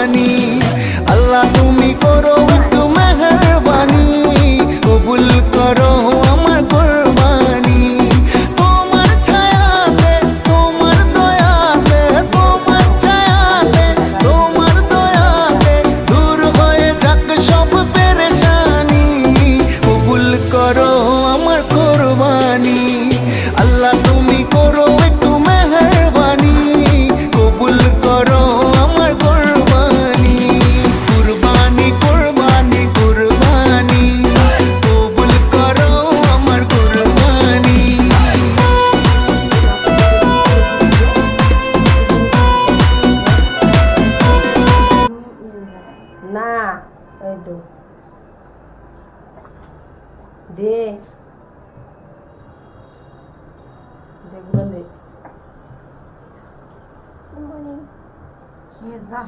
কোরবানি। আল্লাহ তুমি করো একটু মেহেরবানি, কবুল করো আমার কোরবানি। তোমার ছায়াতে, তোমার দয়াতে, তোমার ছায়াতে, তোমার দয়াতে দূর হয়ে যাক সব পেরেশানি, কবুল করো আমার কোরবানি। আল্লাহ তুমি করো একটু মেহেরবানি, কবুল করো আমার কোরবানি। কুরবানি কুরবানি কুরবানি, কবুল করো আমার কোরবানি। না এই তো দে দেখুন দে যা